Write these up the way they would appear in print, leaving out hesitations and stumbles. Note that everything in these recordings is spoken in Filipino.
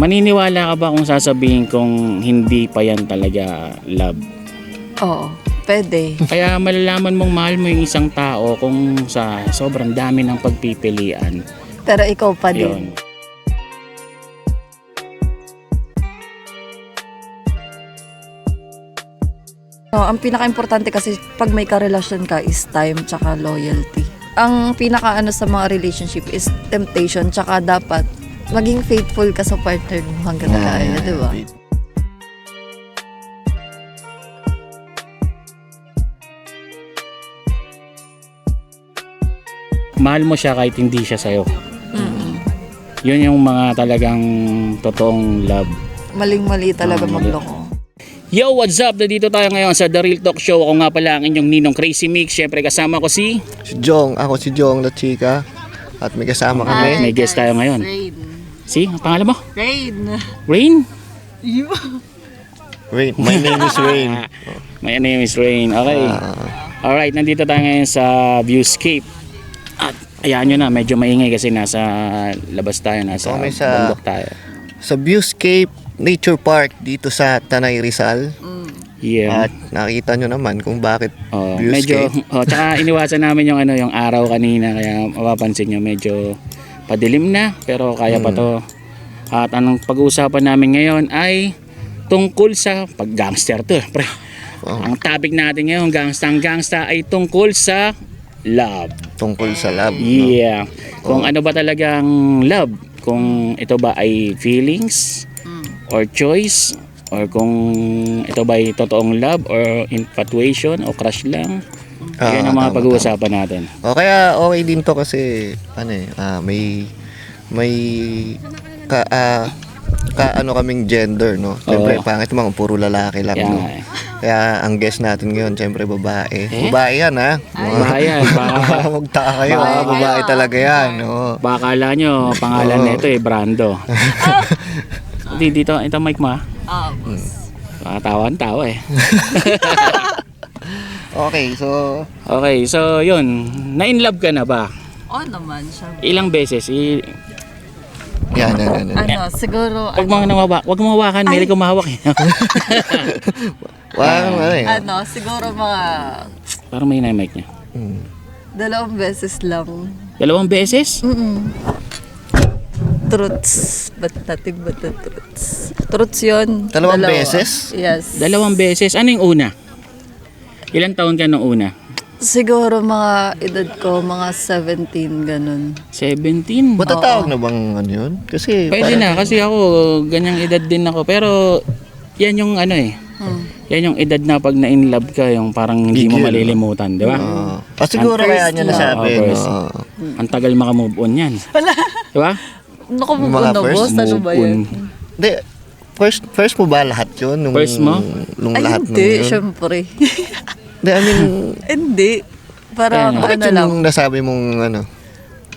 Maniniwala ka ba kung sasabihin kong hindi pa yan talaga love? Oo, pwede. Kaya malalaman mong mahal mo yung isang tao kung sa sobrang dami ng pagpipilian. Pero ikaw pa Yun. din. Ang pinaka-importante kasi pag may karelasyon ka is time tsaka loyalty. Ang pinaka-ano sa mga relationship is temptation tsaka dapat maging faithful ka sa partner mo hanggang kaya, di ba? Mahal mo siya kahit hindi siya sa'yo. Yun yung mga talagang totoong love. Maling-mali talaga Mali. magloko. Yo, what's up? Nandito tayo ngayon sa The Real Talk Show. Ako nga pala ang inyong ninong Crazy Mix. Siyempre kasama ko si Ako si Jong La Chica. At may kasama kami. May guest tayo ngayon. Rain. Si, ang pangalan mo? Rain. Rain? Rain. My name is Rain. My name is Rain. Okay. Alright, nandito tayo ngayon sa Viewscape. At ayan nyo na, medyo maingay kasi nasa labas tayo, nasa Kami sa- bundok tayo. Sa Viewscape Nature Park dito sa Tanay Rizal. Yeah. At nakita nyo naman kung bakit Oh, medyo Viewscape. tsaka iniwasan namin yung yung araw kanina, kaya mapapansin nyo medyo padilim na pero kaya pa to. At anong pag-uusapan namin ngayon ay tungkol sa pag-gangster to, pre. Ang topic natin ngayon, gangsta ay tungkol sa love. Tungkol sa love. Yeah. Kung ano ba talagang love, kung ito ba ay feelings or choice, or kung ito ba ay totoong love or infatuation o crush lang. Yan ang mga tama, pag-uusapan natin. O kaya okay din to kasi may ano kaming gender, no? Siyempre, pangit naman kung puro lalaki lang, Yan no? nga eh. Kaya ang guest natin ngayon, siyempre babae. Eh? Babae yan, ha? Bayan, baka Magtaka kayo, ha? Babae talaga yan, no? baka akala nyo pangalan nito Brando. Dito, ito mic mo. Tawa eh. Okay, so Okay, so yun. Na-in-love ka na ba? Oo naman siya. Ilang beses? yan. Siguro, Wag mo hawakan. Meron ko mahawak eh. siguro mga Parang may na-mic niya. 2 beses lang. 2 beses? Truths. But nothing but the truths. Truths yun. 2 beses? Yes. 2 beses. Ano yung una? Ilang taon ka nung una? Siguro mga edad ko, mga 17, ganun. 17? Matatawag na bang ano yun? Kasi Pwede na kasi ako ganyang edad din ako pero yan yung yan yung edad na pag na-in-love ka yung parang hindi mo Gigil, malilimutan, di ba? siguro kaya niya nasabi, first. no? Ang tagal makamove on yan. Di ba? Nakamove Mga on na first boss, ano ba yun? Hindi, first mo ba lahat yun? Nung, First mo? Nung Ay, lahat nung hindi, yun? syempre. Hindi, I mean, Hindi. Parang Kaya bakit ano lang, yung nasabi mong ano?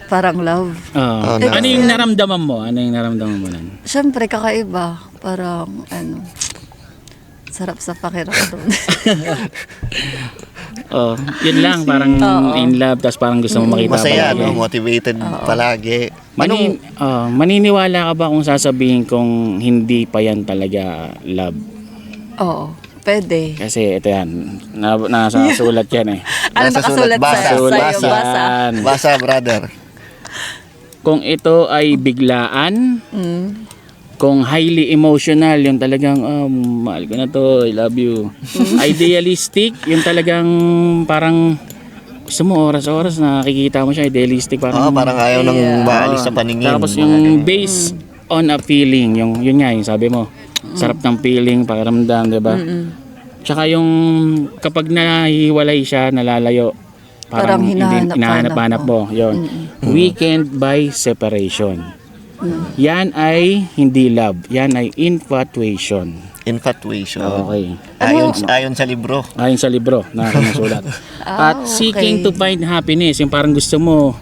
parang love. Ano yung naramdaman mo? Ano yung naramdaman mo nun? Syempre, kakaiba. Parang, sarap sa pakiramdam. Yun lang, parang in love, tapos parang gusto mo makita Masaya, palagi. no? Motivated palagi. Maniniwala ka ba kung sasabihin kong hindi pa yan talaga love? Oo, pwede. Kasi ito yan, nasa sulat yan eh. Ano Nasa nakasulat sulat, sa'yo? basa. Basa. Yan. Basa, brother. Kung ito ay biglaan, kung highly emotional, yung talagang, mahal ko na to, I love you. Idealistic, yung talagang parang gusto mo oras-oras nakikita mo siya, idealistic. Parang ayaw nang maalis sa paningin. Tapos yung based on a feeling, yun nga, yung sabi mo, sarap ng feeling, pakiramdam, di ba? Tsaka yung kapag nahiwalay siya, nalalayo, Parang hinahanap-hanap mo. Yun. Weekend by separation. Yan ay hindi love. Yan ay infatuation. Infatuation. Okay. Ayon sa libro. Ayon sa libro na sinusulat. At seeking to find happiness. Yung parang gusto mo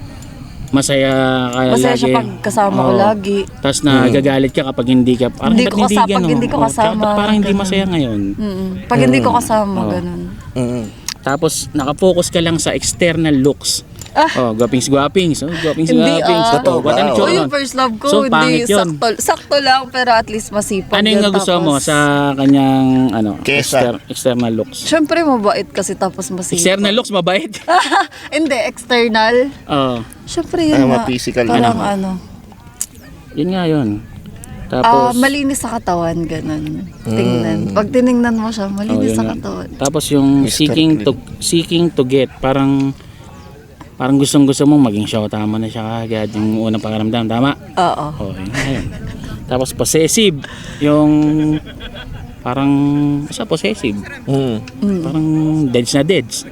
masaya ka Masaya lagi. siya pag kasama ko lagi. Tapos nagagalit ka kapag hindi ka. Parang Hindi ba't ko kasama, ganun? pag hindi ko kasama, Ba't parang hindi ganun. masaya ngayon. Pag hindi ko kasama, ganun. Tapos nakapokus ka lang sa external looks. Oh, gwapings. Oh, gwapings. Hindi, Totoo. Ba't ano Wow. tsura Oh, yung nun? first love ko, So, hindi, pangit yun. sakto lang, pero at least masipag. Ano yung yun. nagustuhan mo Tapos, sa kanyang Kesa. external looks? Siyempre, mabait kasi tapos masipag. External looks, mabait. Hindi, external. Oo. Siyempre yun Mga nga. physical Parang ano. Yun nga yun. Tapos, Malinis sa katawan, ganun. Tingnan. Pag tiningnan mo siya, oh, malinis yun sa nga. katawan. Tapos yung Mr. seeking to get, parang gustong-gusto mong maging show, tama na siya agad yung unang pakiramdam, tama? Oo. Oh, yun nga yun. Tapos possessive, yung parang sa possessive, parang deads na deads.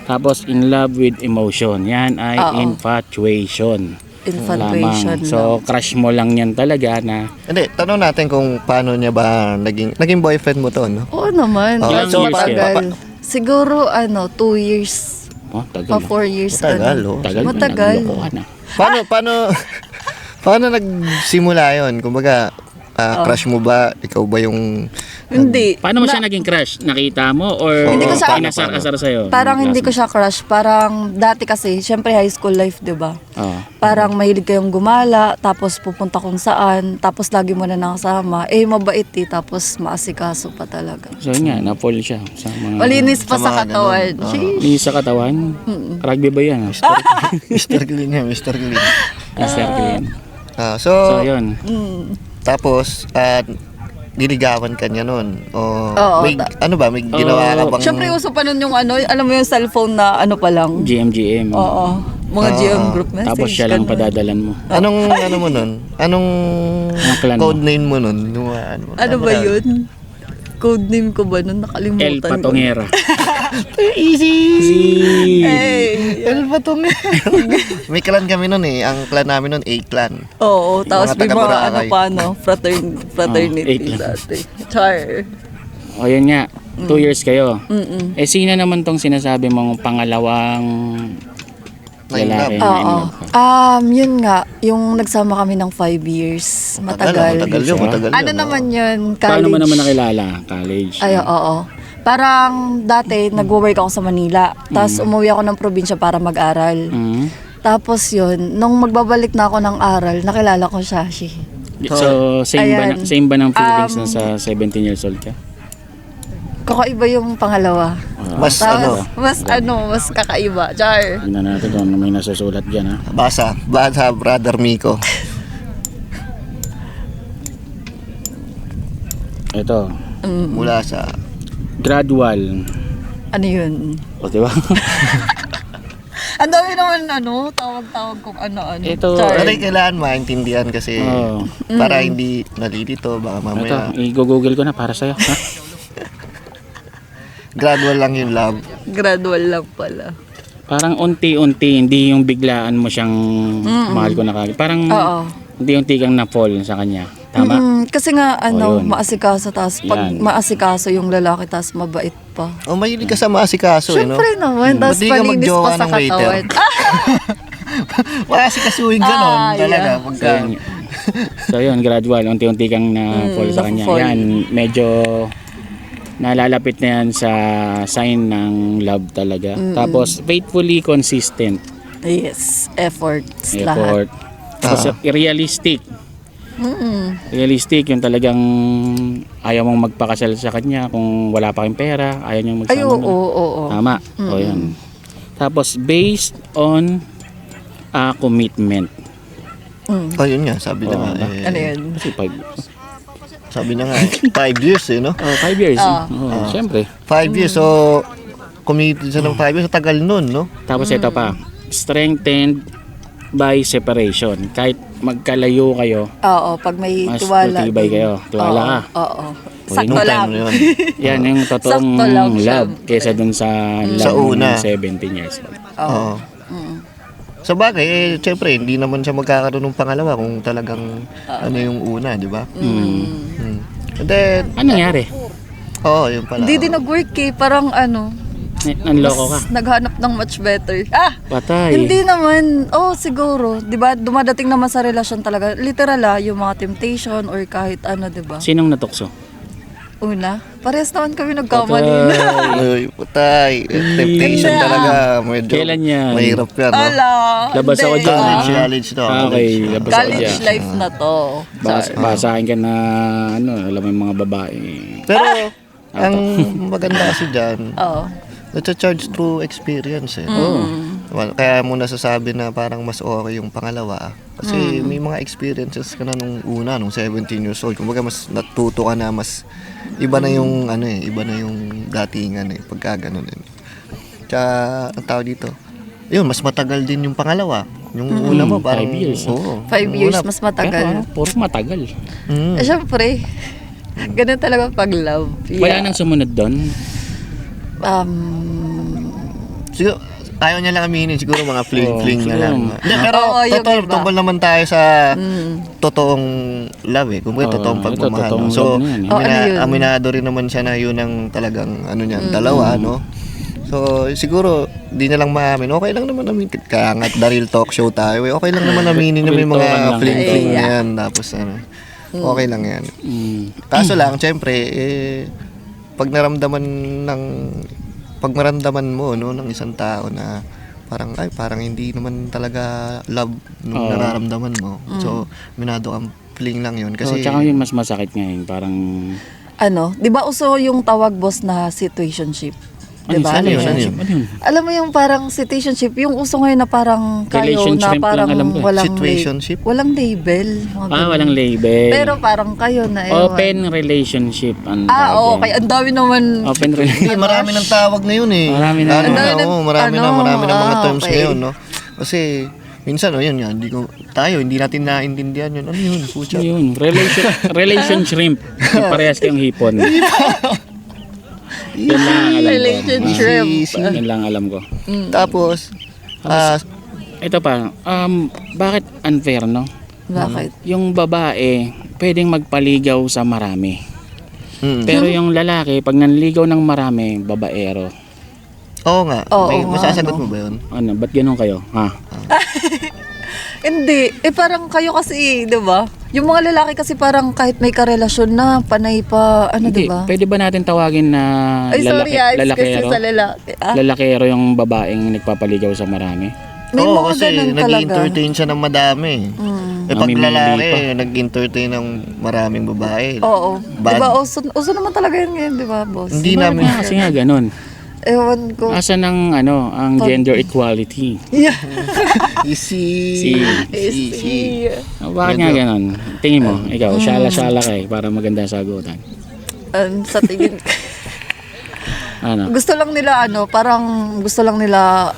Tapos in love with emotion, yan ay Oo. infatuation. Infatuation Lamang. So crush mo lang yan talaga na Hindi, tanong natin kung paano niya ba naging boyfriend mo to, no? Oo naman. Oh, Ilang So, years matagal. Siguro, 2 years. oh, tagal. 4 years. Matagal, ano. oh. Tagal Matagal. naglolokohan na. Paano nagsimula 'yon? Kumbaga, crush mo ba? Ikaw ba yung Hindi. Paano mo siya naging crush? Nakita mo or Hindi ko siya- pinasar-asar sa'yo? Parang Yung hindi ko classmate? siya crush. Parang dati kasi, syempre high school life, di ba? Oo. Parang mahilig kayong gumala, tapos pupunta kung saan, tapos lagi mo na nakasama. Mabait tapos maasikaso pa talaga. So yun nga, na-fall siya sa mga... Malinis pa sa sa mga katawan. ganun. Sheesh. Linis sa katawan? Rugby ba yan? Mr. Clean yan, Mr. Clean? Mr. Clean. So, So yun. tapos, diligawan ka niya nun? O, Oo, may ginawa ka bang... Syempre uso pa nun yung alam mo yung cellphone na pa lang. GMGM. Oo. Mga GM group message. Tapos siya lang ganun. padadalan mo. Anong mo nun? Anong clan mo? code name mo nun? Ano ba yun? Code name ko ba nun? Nakalimutan El ko. Patongera. Easy! Hey. El Patongera. May clan kami nun eh. Ang clan namin nun, A-clan. Oo, tapos mga may mga taga-Boracay. fraternity eight lang. dati. Char. O yun nga, 2 years kayo. Sino naman tong sinasabi mong pangalawang lalaki na in love ka? Yun nga, yung nagsama kami ng 5 years. Matagal. Matagal yun. Ano naman yun? College. Paano mo naman nakilala? College? Ay, oo. Parang dati, nagwo-work ako sa Manila. Tapos umuwi ako ng probinsya para mag-aral. Mm. Tapos yun, nung magbabalik na ako ng aral, nakilala ko siya. So, Ayan. same ba ng feelings na sa 17 years old ka? Kakaiba yung pangalawa. Mas Tapos, mas kakaiba. Char. Tingnan natin kung may nasusulat dyan ha. Basa, brother Miko. Ito, Mula sa... gradual. Ano yun? O, di ba? Ang dami naman tawag-tawag kung ano-ano. Ito, Char. Pero kailangan maintindihan kasi Oo. para hindi nalilito, baka mamaya. Ito, i-google ko na para sa'yo. Ha? Gradual lang yung love. Gradual lang pala. Parang unti-unti, hindi yung biglaan mo siyang mahal ko na kagad. Parang Oo. unti-unti kang na-fall sa kanya. Tama? Kasi nga, yun. maasikaso, tas pag Yan. maasikaso yung lalaki, tas mabait pa. O, mahilig ka sa maasikaso, eh, no? Siyempre naman, tas Ba't di ka malinis magjowa pa sa ng waiter? katawan. Maasikasuhin ganon, talaga. yeah. Pagka, So yun, gradual, unti-unti kang na-fall sa kanya. na-fall. Yan, medyo nalalapit na yan sa sign ng love talaga. Tapos, faithfully consistent. Yes, efforts lahat. Effort. Tapos, realistic. Realistic, yung talagang ayaw mong magpakasal sa kanya kung wala pa kayong pera, ayaw niyong magsama. Ay, oo. Tama. O yun. Tapos, based on commitment. oh, yun nga, sabi na nga. Eh, Ano yun? Kasi sabi na nga, 5 years, eh, no? 5 years. Siyempre. 5 years, so, committed siya ng 5 years, so tagal nun, no? Tapos ito pa, strengthened by separation. Kahit magkalayo kayo, Oo, pag may mas tiwala. matibay kayo. Tiwala ka. Oo. O, Sakto Nung lang. time na yun. Yan yung totoong Sakto lang siya. love kaysa dun sa Sa love una. ng 17 years old. Oo. Sa bagay, syempre, hindi naman siya magkakaroon ng pangalawa kung talagang ano yung una, di ba? And then, Ano nangyari? yun pala. Hindi din nag-work Parang Nanloko ka. naghanap ng much better. Patay. Hindi naman. Siguro. 'Di ba? Dumadating naman sa relasyon talaga. Literal yung mga temptation or kahit ano, 'di ba? Sinong natukso? Una? Parehas naman kami nagkamali na. Ay, putay. Temptation Hindi. talaga. Medyo Kailan yan? mahirap yan, no? Ala. Labas hindi. ako dyan, College, ah. college to. Okay, labas ako College dyan. life na to. Basahin ka na, alam mo yung mga babae. Pero, ang maganda kasi dyan, Oo. nata-charge through experience eh. Kaya mo nasasabi na parang mas okay yung pangalawa. Kasi may mga experiences ka na nung una, nung 17 years old. Kumbaga mas natuto ka na, mas iba na yung iba na yung datingan pagka ganun eh. Tsaka, ang tawag dito, yun, mas matagal din yung pangalawa. Yung una mo, parang, 5 years. Oo. 5 years, Una, mas Pero matagal. puro matagal. Eh, syempre, ganun talaga pag love. Wala nang sumunod doon. Siguro, ayaw niya lang aminin, siguro mga fling-fling na siguro. lang. Hindi, pero Oo, yung totoo, iba. tungkol naman tayo sa totoong love eh. Kung totoong ito, pagmamahal. totoong No? So, love na yan, eh. Oh, ano yun? aminado rin naman siya na yun ang talagang niyan, dalawa, no? So, siguro, di niya lang maamin. Okay lang naman namin. Kaya nga, the real talk show tayo. Okay lang naman aminin niya may Real talk mga lang. fling-fling Ay, na yan. Tapos, okay lang yan. Kaso lang, syempre, pag maramdaman mo no ng isang tao na parang hindi naman talaga love nung nararamdaman mo. So, minado kang fling lang 'yun Kasi kasi tsaka yun mas masakit ngayon. Parang, Di ba uso yung tawag boss na situationship? Di ba? Ano yun? Ano yun? Alam mo yung parang situationship, yung uso ngayon na parang kayo Relationship na lang parang alam ko. Situationship? walang label. Mga ganun. Walang label. Pero parang kayo na ewan. Open relationship. Ang Oo, tawag kaya yan. ang dami naman. Open relationship. hindi marami ng tawag na 'yun eh. Marami na. Lalo Ang dami ng- marami na mga terms okay. ngayon, no. Kasi minsan yun nga, hindi natin naintindihan yun. Ano yun? Pucha. Yun. Relation shrimp. Parehas kayong hipon. Yan lang ang alam ko. Relationship. Yan lang ang alam ko. Tapos Ito pa, bakit unfair, no? Bakit? Yung babae, pwedeng magpaligaw sa marami. Pero yung lalaki, pag nanligaw ng marami, babaero. oo nga, Oo may nga, masasagot no? mo ba yun? Ano, ba't ganun kayo? Ha? Hindi. Parang kayo kasi, di ba? Yung mga lalaki kasi parang kahit may karelasyon na, panay pa, Hindi, di ba? pwede ba natin tawagin na Ay, sorry kasi lalakero? sa lalaki. Lalakero yung babaeng nagpapaligaw sa marami? May Oo, mga kasi ganun talaga. nag-entertain siya ng madami. Eh pag Mamimili lalaki, pa. nag-entertain ng maraming babae. Oo. Bad. Di ba? Uso naman talaga yun ngayon, di ba, boss? Hindi namin, Kasi nga ganun. Ewan ko. Asa ng ang gender equality? Yeah. easy. Bakit nga ganun? Tingin mo, ikaw, syala-syala ka para maganda sagutan. Sa tingin ko. Ano? Gusto lang nila parang gusto lang nila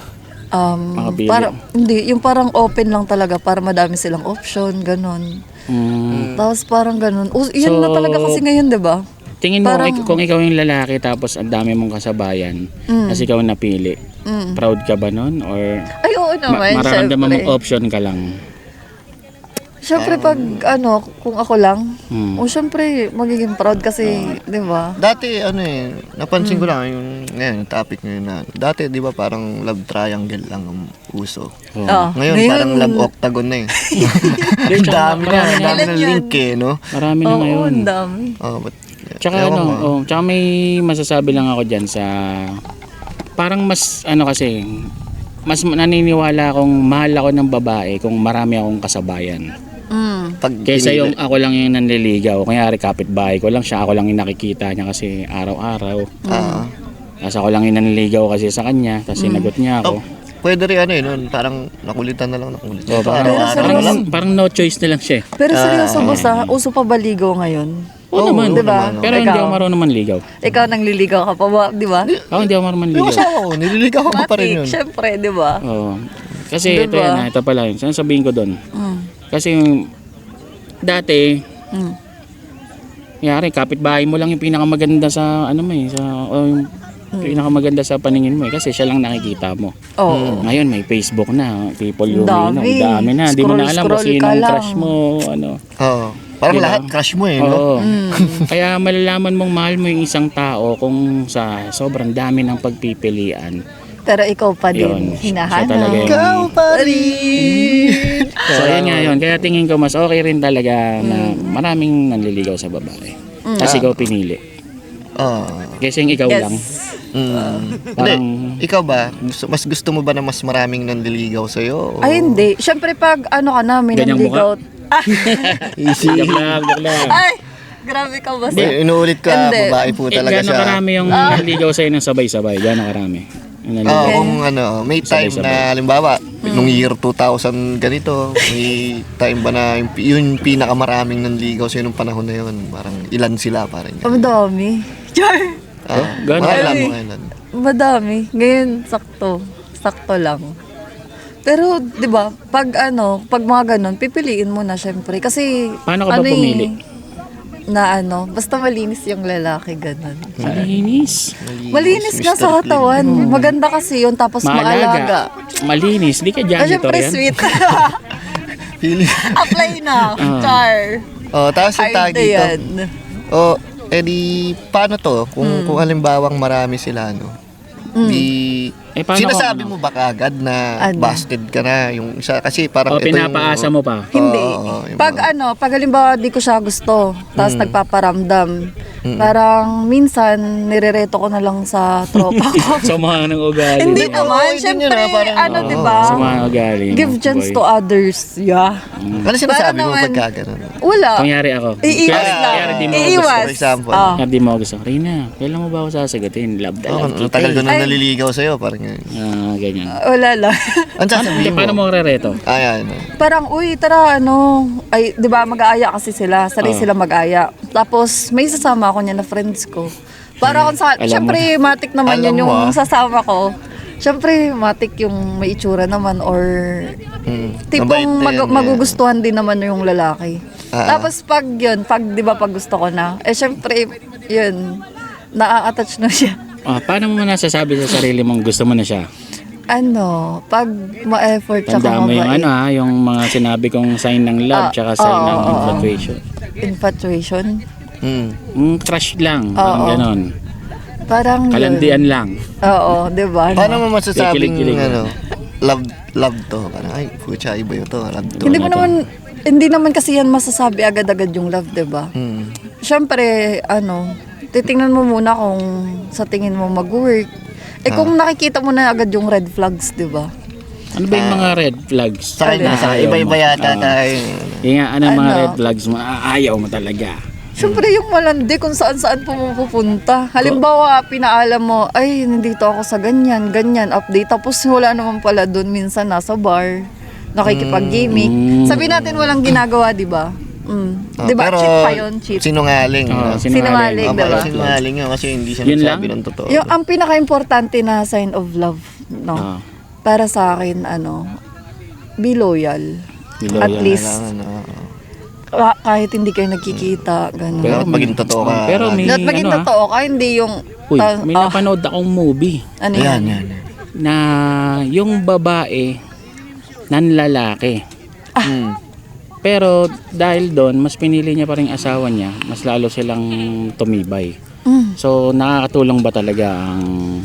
Makapili. hindi, yung parang open lang talaga para madami silang option, ganon. Tapos parang ganon. Yun na So, talaga kasi ngayon, 'di ba? Tingin mo Parang- kung ikaw yung lalaki tapos ang dami mong kasabayan kasi ikaw napili. Proud ka ba nun? Or Ay, oo naman, mararamdaman syempre. mong option ka lang? Syempre pag kung ako lang, Hmm. syempre magiging proud kasi, 'di ba? Dati, napansin ko lang yung ngayon, topic ngayon na, dati, di ba, parang love triangle lang ang uso. Oo. Ngayon, parang love octagon na eh. Ang dami na, ang dami Ilan na yun? link eh, no? Marami na Oo, ngayon. ang dami. Oh, but, Tsaka ewan ko. tsaka may masasabi lang ako diyan sa parang mas kasi mas naniniwala akong mahal ako ng babae kung marami akong kasabayan. Pag Kaysa pinili- yung ako lang yung nanliligaw, kunyari kapitbahay ko lang siya, ako lang yung nakikita niya kasi araw-araw. Tapos ako lang yung nanliligaw kasi sa kanya, tapos sinagot niya ako. Pwede rin parang nakulitan na lang, nakulitan. Oh, So, araw-araw na lang. parang no choice na lang siya. Pero seryoso boss uso pa ba ligaw ngayon? Oo naman, di ba? pero hindi Ikaw? ako marunong manligaw. Ikaw nang liligaw ka pa ba, 'di ba? Ako hindi ako marunong Yung manligaw. asawa ko, nililigaw ko pa rin yun. Syempre, 'di ba? Oo. Kasi ito Diba? ito pala yun. Sabihin ko doon. Kasi yung dati, yari, kapitbahay mo lang yung pinakamaganda sa yung pinakamaganda sa paningin mo kasi siya lang nakikita mo. Oo. Ngayon may Facebook na, people you know, Dami. dami na. Di mo na alam kung Scroll ka sinong lang. crush mo, Oo. Parang Diba? lahat crush mo eh, no? Oo. Kaya malalaman mong mahal mo yung isang tao kung sa sobrang dami ng pagpipilian. Pero ikaw pa din, Yun, siya talaga hinahanap. yung- Ikaw pa rin. So ayun nga yun. Kaya tingin ko mas okay rin talaga na maraming nanliligaw sa babae. Kasi ikaw pinili. Oo. Kaysa yung ikaw lang. Hindi, Parang ikaw ba? Mas gusto mo ba na mas maraming nanliligaw sa'yo? O- Ay, hindi. Siyempre, pag ano ka na, may Ganyang nanligaw. Easy. joke lang. Ay, grabe ka ba? Inuulit ka, Hindi. babae po talaga Gano'ng siya. karami yung nanligaw sa'yo ng sabay-sabay? Gano'ng karami? Yung nanligaw? Oo, kung ano, may time Sabay-sabay. na, halimbawa, nung year 2000 ganito, may time ba na yung pinakamaraming nanligaw sa'yo nung panahon na yun? Parang ilan sila, parang Ang dami. Char! gano'n? Mga ilan, Ay. mga ilan. Madami. Ngayon, sakto. Sakto lang. Pero, di ba, pag mga ganun, pipiliin mo na syempre. Kasi, Paano ka ba pumili? Na basta malinis yung lalaki, ganun. Malinis. Malinis nga Mr. sa katawan. Maganda kasi yun, tapos maalaga. Malinis. Di ka Ah, janitor syempre, yan? sweet. Feeling. Apply na. Char. Oh, tapos yung Hard tag na dito. yan. Oh, edi, paano to? Kung halimbawang marami sila, no? Di, paano sinasabi kung mo ba kagad na Ano? busted ka na? Yung isa, kasi parang O pinapaasa mo pa? Hindi. yung Pag pag halimbawa di ko siya gusto, tapos nagpaparamdam, parang minsan nirereto ko na lang sa tropa ko. Sama ng ugali. Hindi no? naman, hindi yun, syempre, parang, di ba? Sama ng ugali. no, Give chance boy. to others, yeah. Ano sinasabi mo naman- pagka ganun? Wala. Kunyari ako. Iiwas lang. Kunyari di mo ako gusto. Iiwas. For example. Ah. Kunyari di mo ako gusto. Rina, kailan mo ba ako sasagutin? Love na Oh, love ang kita. tagal ko eh. na Ay. naliligaw sa'yo, parang ganyan. Ganyan. Wala lang. Ang sasabihin mo? Paano mo rereto? Ayan. Parang, uy, tara, ay, di ba, mag-aaya kasi sila. Sanay sila mag-aaya. Tapos, may sasama ako niya na friends ko. Para kung sa, Alam mo. syempre, matik naman Alam yun mo, yung sasama ko. Syempre, matik yung may itsura naman or Mabait tipong na yan, magugustuhan din naman yung lalaki. Ah. Tapos pag yun, di ba pag gusto ko na, syempre, yun, naa-attach na siya. Paano mo nasasabi sa sarili mong gusto mo na siya? Pag ma-effort siya Tanda mo yung mabait. yung mga sinabi kong sign ng love tsaka sign ng infatuation. Infatuation. Crush lang, parang Oo. ganon. Parang yun. Kalandian lang. Oo, di ba? Paano mo masasabing, Kikilig-kilig. love to? Parang, ay, pucha, iba yun to, love to. Hindi mo naman, hindi naman kasi yan masasabi agad-agad yung love, di ba? Siyempre, titingnan mo muna kung sa tingin mo mag-work. Kung nakikita mo na agad yung red flags, di ba? Ano ba yung mga red flags? Sa akin, na sa ayaw iba-iba mo? yata tayo. Yung nga, ano yung mga Ano? red flags mo? Ayaw mo talaga. Siyempre, yung malandi kung saan-saan po pupunta. Halimbawa, pinaalam mo, ay, nandito ako sa ganyan, update. Tapos wala naman pala doon, minsan nasa bar, nakikipag-gaming. Sabi natin walang ginagawa, di ba? Di ba? Pero, Cheat pa yun, cheat. sinungaling. Oo, Sinungaling, Oh, di ba? parang sinungaling yun kasi hindi siya Yun nagsabi lang? ng totoo. Yung, ang pinaka-importante na sign of love, no? Ah. Para sa akin, be loyal. Be loyal. At least, Kailangan, oo. kahit hindi kayo nagkikita, gano'n. Dapat maging totoo ka. Pero may, Dapat maging totoo ka, hindi yung... Uy, may napanood akong movie ano Yan, yan? yan. na yung babae ng lalaki. Pero dahil doon, mas pinili niya pa rin yung asawa niya, mas lalo silang tumibay. So, nakakatulong ba talaga ang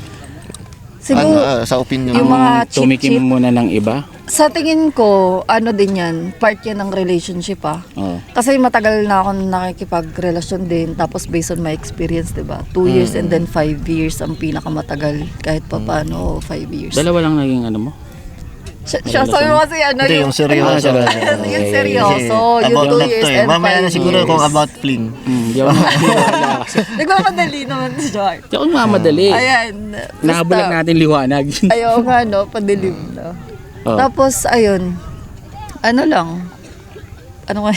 Siguro, Sa opinion yung mo? mga tumikim cheat-cheat, muna ng iba? sa tingin ko, din yan, part yan ng relationship Oh. Kasi matagal na ako nakikipagrelasyon din, tapos based on my experience, di ba? 2 years and then 5 years ang pinakamatagal, kahit pa paano, 5 years. Dalawa lang naging ano mo? Siya, sabi mo kasi Hindi, yung seryoso. yung seryoso, yung About 2 love years to eh. and 5 Mamaya na siguro years. kung about fling. Di ako maniwala kasi. Nagmamadali naman si George. Di ako mamadali. Ayan. Nahabulan natin liwanag. Ayaw nga, no? Padilim na. Oh. Tapos, ayun. Ano lang? Ano nga?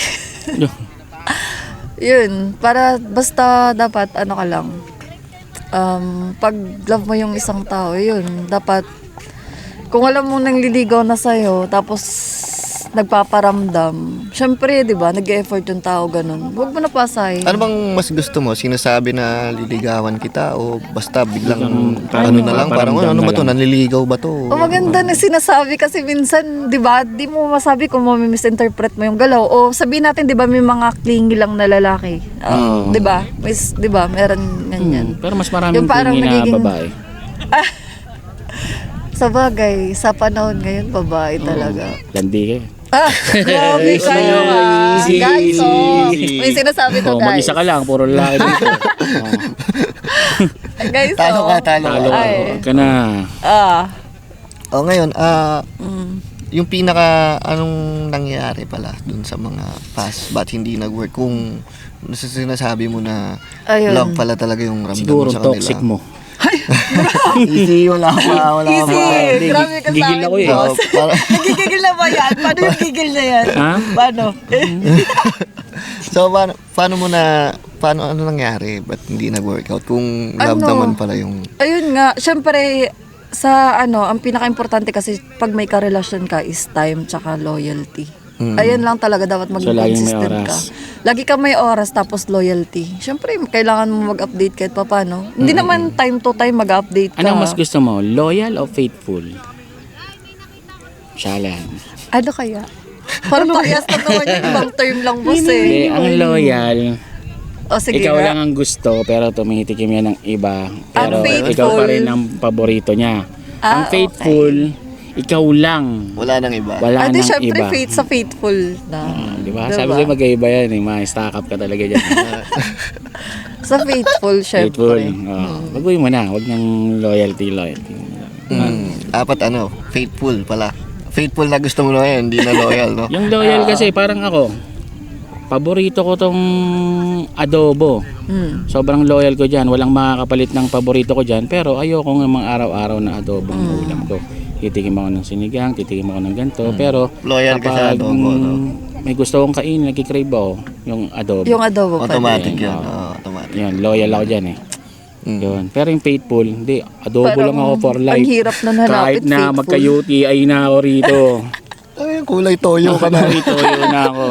Yun. Para, basta dapat, ano ka lang. Pag love mo yung isang tao, yun. Dapat, kung alam mo nang liligaw na sa'yo, tapos nagpaparamdam, syempre, di ba, nag-effort yung tao, ganun. Huwag mo na pasay. Ano bang mas gusto mo? Sinasabi na liligawan kita o basta biglang Parang ano na lang? Parang paramdam ano ba na to? lang. Nanliligaw ba to? O maganda na sinasabi kasi minsan, 'di ba? Di mo masabi kung misinterpret mo yung galaw o sabihin natin 'di ba may mga clingy lang na lalaki. 'Di ba? 'Di ba? Meron ganyan. Pero mas maraming Yung parang tingin na nagiging- babae. Sa bagay, sa panahon ngayon babae talaga. Landi ka. Grabe kayo Easy. Guys, oh. Easy. May sinasabi to, Oh, guys. mag-isa ka lang, puro lalaki dito. Guys, Talo ka, talo Talo ka. ka, Ay. huwag ka na. Ngayon, yung pinaka, anong nangyari pala dun sa mga past, ba't hindi nag-work? Kung sinasabi mo na Ayun. love pala talaga yung ramdam Siguro mo sa kanila. toxic mo. Easy, wala pa. Easy. Hindi, Grabe ka sa gigil akin, ako eh. boss. Nagigigil na ba yan? Paano yung gigil na yan? Ha? Paano? So, paano ano nangyari? Ba't hindi nag-workout? Kung love Ano? naman pala yung... Ayun nga, syempre, ang pinaka-importante kasi pag may karelasyon ka is time tsaka loyalty. Ayun lang talaga dapat maging So, laging may consistent ka. oras. Lagi ka may oras tapos loyalty. Syempre, kailangan mo mag-update kahit pa paano. Hindi naman time to time mag-update ka. Anong mas gusto mo? Loyal o faithful? Siya lang. Ano kaya? Parang parehas na naman yung ibang term lang, boss Hindi, eh. ang loyal, O sige ikaw nga. lang ang gusto pero tumitikim yan ng iba. Pero faithful. ikaw pa rin ang paborito niya. Ang Ah, faithful, ikaw lang. Wala nang iba. Wala Adi, nang syempre, iba. faith sa faithful na. Di ba? Sabi ko magkaiba yan eh. Ma-stack up ka talaga dyan. Sa faithful, Faithful. syempre. Baguhin mo na. Huwag nang loyalty. Apat faithful pala. Faithful na gusto mo na yan, hindi na loyal, no? Yung loyal kasi parang ako. Paborito ko tong adobo. Sobrang loyal ko dyan. Walang makakapalit ng paborito ko dyan. Pero ayoko nga mga araw-araw na adobo ang ulam ko. Titikim ako ng sinigang, titikim ako ng ganito. Pero Loyal ka sa adobo, no? may gusto kong kain, nagkikrave ako. Yung adobo. Yung adobo pa Automatic din. yan. Automatic. Yun, loyal ako dyan eh. Yun. Pero yung faithful, hindi. Adobo Parang lang ako for life. ang hirap na hanapin, Kahit na faithful. magka-UTI na ako rito. Ay, kulay toyo ka na. Toyo na ako.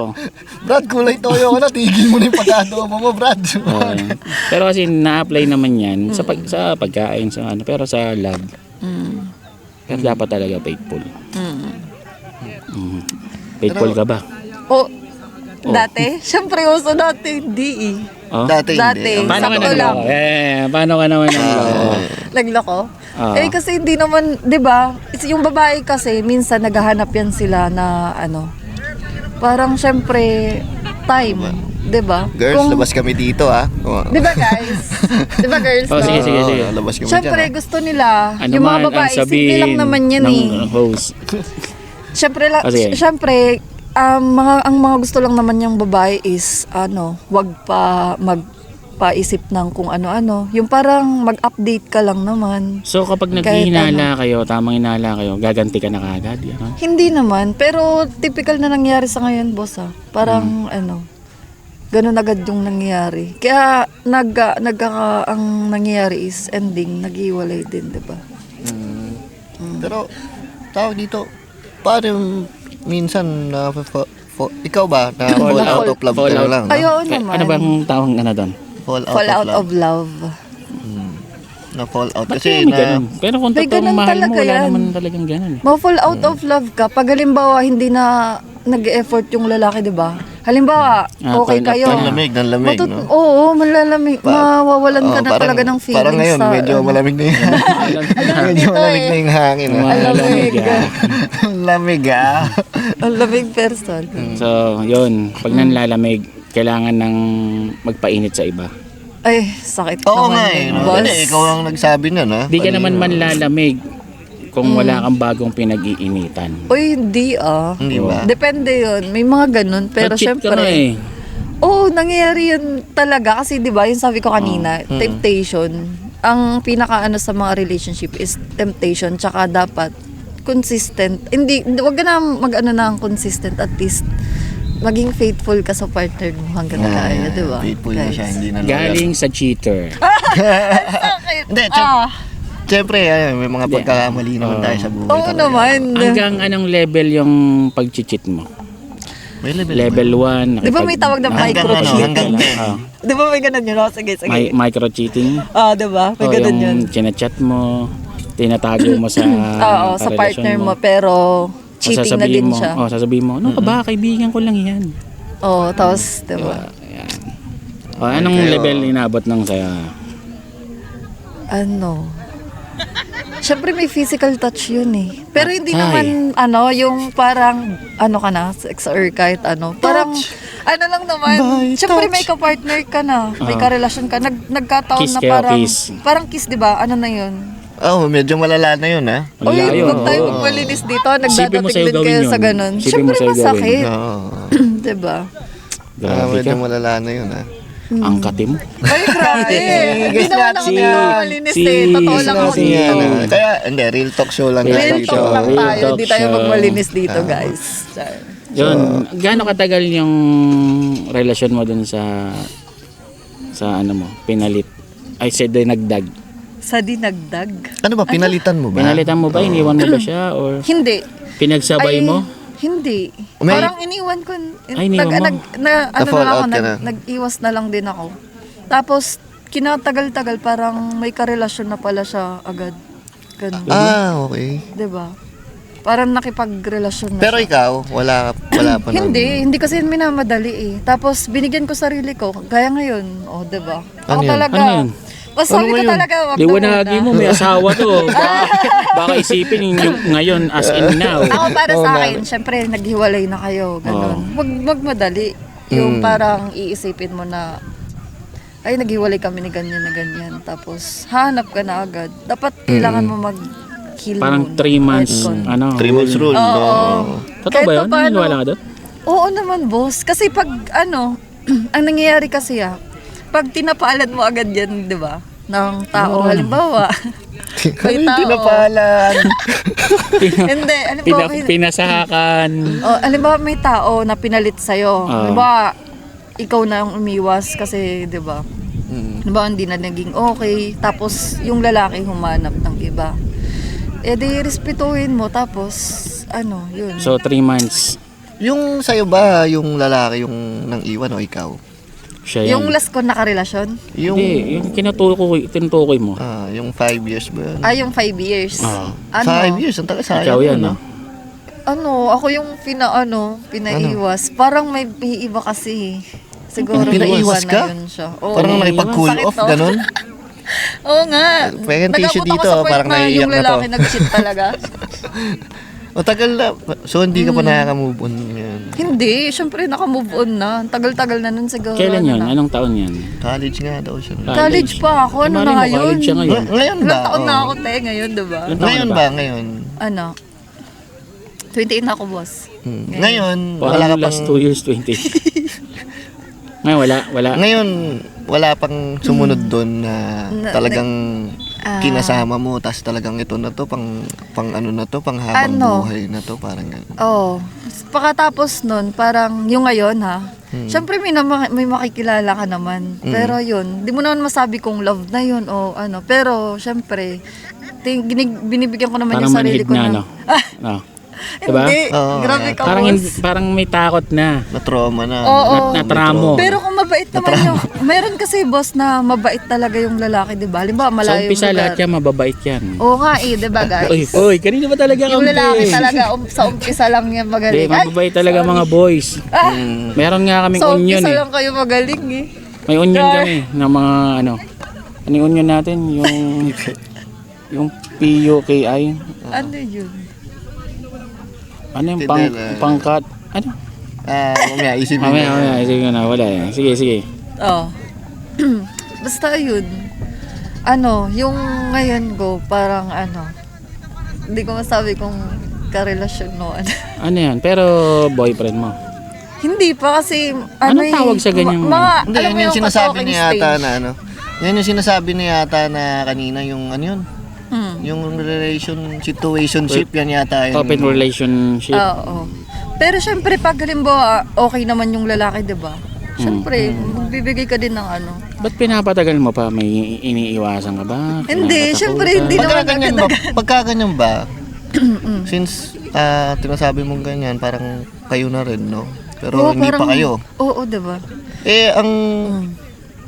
Brad, kulay toyo ka na. Tigil mo na yung pagka-adobo mo, Brad. Pero kasi na-apply naman yan sa pagkain, sa ano, pero sa love. Pero dapat talaga faithful. Faithful ka ba? O, dati? Syempre, uso dati, hindi eh. Oh? Dati Dati. hindi. Paano ka sakto lang. nagloko? Paano ka naman nagloko? Nagloko? Ah. Eh kasi hindi naman, 'di ba? Yung babae kasi minsan naghahanap yan sila na parang syempre time, 'di ba? Girls, labas kami dito, ah. 'Di ba guys? 'Di ba girls? Oh, no? sige. Labas kami Syempre dyan, gusto nila, Ano yung mga man babae, ang sabihin simple lang naman yan ng eh. host. Syempre, Oh, sige. syempre, ang mga gusto lang naman yung babae is wag pa magpaisip ng kung ano-ano. Yung parang mag-update ka lang naman. So kapag Kahit naghihinala kayo, tamang hinala kayo, gaganti ka na kagad. Yan. Hindi naman, pero typical na nangyari sa ngayon, boss Parang ganun agad yung nangyayari. Kaya ang nangyayari is ending, naghiwalay din, 'di ba? Pero, tawag dito, paano minsan ikaw ba na fall out of love ka na lang? no? Ayaw naman. Ano bang tawag doon? Fall out Fall of out love. of love. Na fall out. Ba't Kasi kaya may ganun? Pero kung May totoong ganun mahal mo, talaga wala yan. naman talagang ganun eh. Ma-fall out of love ka pag halimbawa hindi na nag-effort yung lalaki, 'di ba? Halimbawa, okay turn up kayo. ka Nanlamig, nanlamig, no? Oo, malalamig. Mawawalan ka na parang- talaga ng feelings. Parang ngayon, medyo malamig na yung medyo malamig na yung hangin. ah. Malamig. Lamig, ah. Ang lamig person. So, yun. Pag nanlalamig, kailangan ng magpainit sa iba. Ay, sakit Oo naman nga yun, eh. No? boss. Hindi, ikaw ang nagsabi na, ha? Di ka naman manlalamig kung wala kang bagong pinag-iinitan. Uy, hindi Hindi ba? Depende yun. May mga ganun. Pero Nag-cheat ka syempre, na eh. oo, nangyayari yun talaga. Kasi di ba, yung sabi ko kanina, temptation. Ang pinaka sa mga relationship is temptation. Tsaka dapat consistent. Hindi, wag ka na ng consistent, at least maging faithful ka sa partner mo hanggang kaya, di ba? Faithful na siya, hindi na loyal. Galing sa cheater. Hindi, siyempre, may mga pagkakamali naman tayo sa buhay. Oo talaga. naman. Hanggang anong level yung pag-cheat mo? May level. Level 1. Di ba may tawag na micro-cheat? Hanggang 10. Di ba may ganun yun? Sige. Micro-cheating. Di ba? May O ganun yun. yung chinachat mo, tinatago mo sa Oo, sa karelasyon partner mo, pero cheating na din siya. Sasabihin mo, ano ka ba, kaibigan ko lang yan. Oo, tapos, di ba? Ayan. Anong level inabot ng saya? Ano? Syempre may physical touch yun eh. Pero hindi Ay. naman, yung parang, ka na, sex or kahit ano. Parang, lang naman. By Syempre touch. may ka-partner ka na. May karelasyon ka. Nagkataon Kiss na kayo, parang, kiss. parang kiss, di ba? Ano na yun? Oh, medyo malala na yun, ha? Wala Uy, yun, huwag tayo oo. magmalinis dito. Isipin mo Nagdadating sa'yo din gawin kayo yun. sa ganun. Isipin mo Syempre sa'yo gawin. masakit. Oo. Di ba? Grabe medyo ka. malala na yun, ha? Ang katim. Ay, grabe. Hindi naman ako si- nagmamalinis si- eh. Totoo lang ako si- dito. Kaya, hindi, real talk show lang. Real Real talk talk show. lang Real tayo. talk Hindi tayo show. magmalinis dito, guys. Char. Yun, gaano katagal yung relasyon mo dun sa ano mo, pinalit? Ay, said nagdag. Sa dinagdag? Ano ba, pinalitan mo ba? Pinalitan mo ba? Iniwan mo ba siya? Or Hindi. pinagsabay Ay, mo? Hindi. May- Parang iniwan ko. Ay, iniwan mo? Na-fall out ka na? Nag-iwas na lang din ako. Tapos, kinatagal-tagal, parang may karelasyon na pala siya agad. Ganun. Okay. Diba? Parang nakipagrelasyon na Pero siya. ikaw, wala pa nun. Hindi kasi minamadali eh. Tapos binigyan ko sarili ko, gaya ngayon, diba? Ako Ano yun? talaga, Ano yun? mas sabi Ano ko ngayon? talaga, wag na Liwanagi muna. mo, may asawa to. Baka isipin yung ngayon as in now. Ako para Oo sa nga. akin, syempre naghiwalay na kayo, ganun. Wag madali. Yung parang iisipin mo na, ay naghiwalay kami ni ganyan na ganyan. Tapos hanap ka na agad. Dapat kailangan mo mag-heal Parang muna. 3 months, Kahit kon- ano. 3 months rule. Oo. No? Totoo Kahit ba yun? pa paano. Naniniwala ka doon? Oo naman, boss. Kasi pag ang nangyayari kasi pag tinapaalan mo agad yan, di ba? Ng tao, halimbawa. may Ano yung tao. tinapalan? Hindi, halimbawa, Pinasahakan. halimbawa may tao na pinalit sa'yo. Ah. Halimbawa, ikaw na yung umiwas kasi, di ba? Halimbawa, hindi na naging okay. Tapos, yung lalaki humanap ng iba. Eh, di respetuhin mo. Tapos, yun. So 3 months. Yung sa'yo ba, yung lalaki yung nang iwan o ikaw? Siya yan. Yung last ko nakarelasyon? Yung, Hindi, yung tinutukoy mo. yung 5 years ba yun? Yung 5 years. Ah. 5 years, ang taga sayang. Ikaw yan, no? no? Ako yung pinaiwas. Parang may iba kasi. Siguro Pinaiwas naiwan ka? na yun siya. Oo. Parang nakipag-cool Sakit, off, no? ganun? Oo nga. Pwede yung tissue Nag-abot ako dito, sa point parang na naiiyak yung na to. lalaki nag-cheat talaga. O tagal na. So, hindi ka pa nakaka-move on yun. Hindi. Syempre, naka-move on na. Ang tagal-tagal na nun siguro. Kailan yun? na. Anong taon yan? College nga daw siya. College pa ako. Ano na Mali mo, ngayon? college siya ngayon. Ngayon ba? Ilang taon na Oo. ako, ngayon, diba? Ilang taon Ngayon na ba? Ngayon? 28 na ako, boss. Ngayon, wala Parang ka last pang... 2 years, 20. Ngayon, wala. Ngayon, wala pang sumunod doon na talagang kinasama mo, tas talagang ito na to, pang ano na to, pang habang buhay na to, parang gano'n. Oo. Pagkatapos nun, parang yung ngayon syempre may makikilala ka naman. Pero yun, di mo naman masabi kung love na yun o ano. Pero syempre, binibigyan ko naman Parang yung sarili manhid ko na, na. no? No. Diba? Hindi, Oo, grabe ka, Parang, boss. parang may takot na. Na-trauma na. Oo. Natramo. Pero kung mabait naman yung, meron kasi boss na mabait talaga yung lalaki, di ba? Halimbawa, Sa malayo umpisa, yung lahat lugar. yan, mababait yan. Oo nga di ba guys? Uy, kanina ba talaga Yung kampi? lalaki talaga, sa umpisa lang yan Hindi, magaling. mababait talaga mga boys. Meron nga kaming Sa onion umpisa eh. lang kayo magaling eh. May onion kami na mga ano. Ano yung onion natin? Yung PUKI. Ano yun? Ano yung Tidel, pangkat? Ano? Mamaya, isipin Mamaya, sige na, wala eh. Sige. Oh. Basta yun. Yung ngayon ko, parang hindi ko masabi kung karelasyon mo. Ano yan? Pero boyfriend mo. Hindi pa kasi, Anong tawag sa ganyang- Hindi, alam mo yun yung sinasabi ka-talking niya yata stage. na ano. Yan yung sinasabi niya yata na kanina yung ano yun. Yung situationship yan yata yun. Open relationship. Oo. Pero syempre, pag halimbawa, okay naman yung lalaki, di ba? Syempre, magbibigay ka din ng Ba't pinapatagal mo pa? May iniiwasan ka ba? Hindi, Pinapatakutan? syempre, hindi Pagka ganyan ba, since tinasabi mong ganyan, parang kayo na rin, no? Pero hindi pa kayo. Oo, di ba?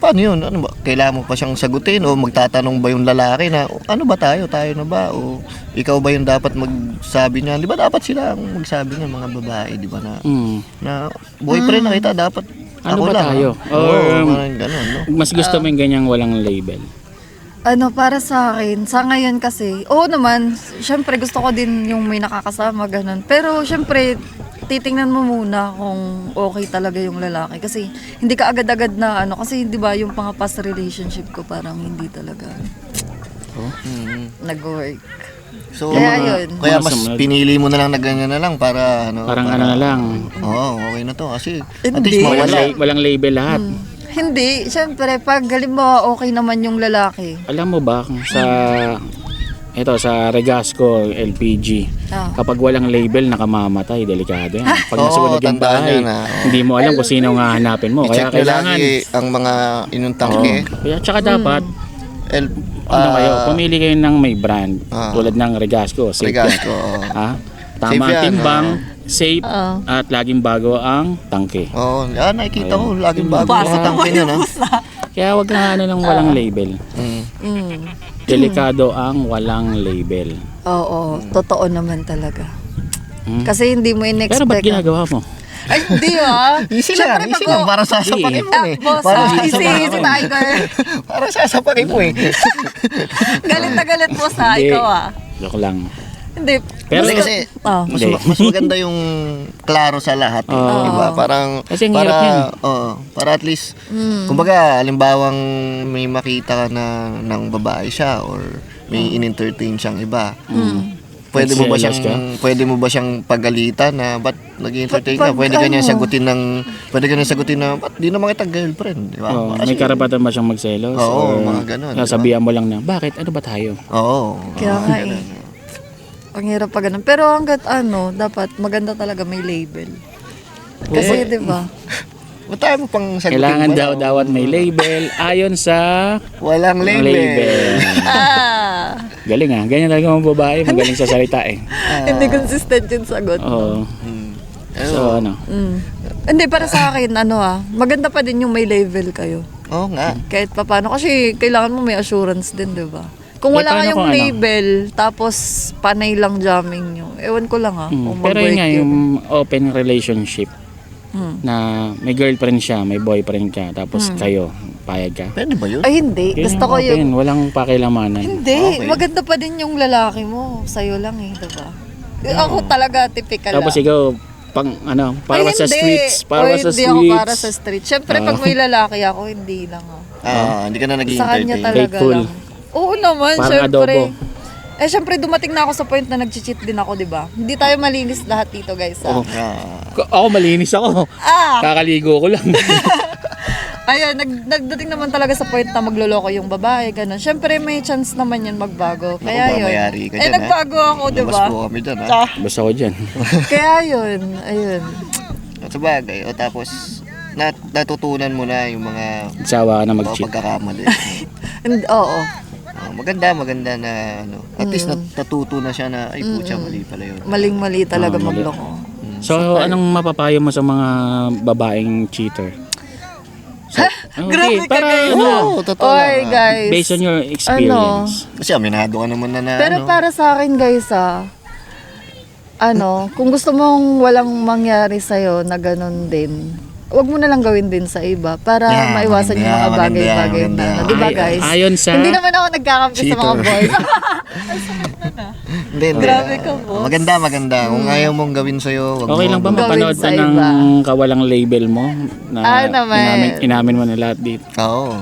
Paano yun? Ano ba? Kailangan mo pa siyang sagutin o magtatanong ba yung lalaki na ano ba tayo? Tayo na ba? O ikaw ba yung dapat magsabi niyan? Di ba dapat sila ang magsabi niyan, mga babae, di ba na, na boyfriend na kita, dapat Ano ako ba lang. tayo? Oo, Or parang ganun, no? mas gusto mo yung ganyang walang label? Para sa akin, sa ngayon kasi, oo naman, syempre gusto ko din yung may nakakasama, ganun. Pero syempre, titingnan mo muna kung okay talaga yung lalaki. Kasi hindi ka agad-agad na kasi di ba yung pang past relationship ko parang hindi talaga nag-work. So, Kaya yun. kaya mas Sumunod. pinili mo na lang na ganyan na lang para Parang para, na lang. Oo, okay na to. Kasi at Hindi. least mawala. Walang label lahat. Hindi, syempre, pag halimbawa okay naman yung lalaki. Alam mo ba kung sa Regasco LPG, kapag walang label nakamamatay, delikado yan. Pag Oo, nasunog yung tandaan bahay, yan, oo. hindi mo alam kung sino nga hanapin mo. Kaya I-check nyo kailangan, lagi ang mga inuntangke. kaya tsaka dapat, El, kayo, pumili kayo ng may brand, tulad ng Regasco. Safe Regasco, yan. oo. Tama Safe ang yan, timbang, safe, Oo. at laging bago ang tangke. Oo, nakikita ko laging bago Pasok yung tangke niya, no? Kaya wag na ng walang label. Mm. Delikado ang walang label. Oo, totoo naman talaga. Mm. Kasi hindi mo in-expect. Pero ba't ginagawa mo? Ay, hindi Easy lang, easy lang. Para sasapakin mo eh. Boss, Para easy, sasapakin easy mo eh. tiger. Para sasapakin mo eh. Galit na galit po sa Hindi. ikaw Joke lang. Hindi. Pero Kasi Hindi. mas maganda yung klaro sa lahat. Eh, Oo. diba? Parang, Kasi ang hirap yan. para at least, kumbaga, halimbawang may makita ka na ng babae siya or may in-entertain siyang iba. Pwede mo ba Nagselos siyang pagalitan na ba't nag-entertain ka? Pag Pwede ka niya ano? pwede ka niya sagutin na ba't di naman kita girlfriend, di ba? Oh, Kasi- may karapatan ba siyang magselos? Oo, Or mga ganun, diba? Sabihan mo lang na, bakit? Ano ba tayo? Oo. Kaya nga eh. Ang hirap pa ganun. Pero hanggat dapat maganda talaga may label. Kasi, di ba? Ba't tayo mo pang sagutin Kailangan ba? daw dapat may label ayon sa Walang label. label. Galing Ganyan talaga mga babae. Magaling sa salita eh. Hindi consistent yung sagot. Oo. Ano? So ano? Hindi, para sa akin, maganda pa din yung may label kayo. Oo nga. Kahit paano. Kasi kailangan mo may assurance din, di ba? Kung Eh, wala paano kayong kung ano? label, tapos panay lang jamming nyo. Ewan ko lang kung Pero mag-work yun nga, yun. yung open relationship na may girlfriend siya, may boyfriend ka, tapos kayo, payag ka. Pwede ba yun? Ay, hindi. Yun Gusto yung ko open, yung... walang pakilamanan. Hindi. Okay. Maganda pa din yung lalaki mo. Sa'yo lang diba? Ako talaga typical Tapos lang. ikaw, para Ay, sa hindi. streets. Para Oy, sa hindi streets. ako para sa streets. Siyempre, pag may lalaki ako, hindi lang Hindi ka na Sa kanya nag-entertain. talaga Faithful. lang. Oo naman, Parang syempre. adobo. Syempre, dumating na ako sa point na nag-cheat din ako, di ba? Hindi tayo malinis lahat dito, guys. Ako malinis ako. Kakaligo ko lang. Ayun, nagdating naman talaga sa point na magloloko yung babae, ganun. Syempre, may chance naman yun magbago. Kaya yun. Mayari ka dyan, nagbago ako, di Labas ba? po kami dyan, ha? Basta ko dyan. Kaya yun, ayun. Sa bagay. O tapos, natutunan mo na yung mga Sawa ka na mag-cheat. pagkakamali. Oo. Maganda na at least natuto na siya na ay putya, mali pala yun. Maling-mali talaga mali. magloko. So, anong mapapayo mo sa mga babaeng cheater? So, Grabe ka, guys. Oo, totoo Oy, lang. guys. Based on your experience. Kasi aminado ka naman na Pero para sa akin, guys, kung gusto mong walang mangyari sa'yo na ganun din, wag mo na lang gawin din sa iba para Yeah, maiwasan yung mga maganda, bagay-bagay maganda. na, di ba guys? Ayon sa... Hindi naman ako nagkakampi sa mga Cheater. boys. Hindi. Grabe ka, boss. Maganda. Kung ayaw mong gawin sa'yo, wag Okay mo lang ba Gawin mapanood sa ka ng iba. kawalang label mo? Na naman. inamin mo na lahat dito. Oo.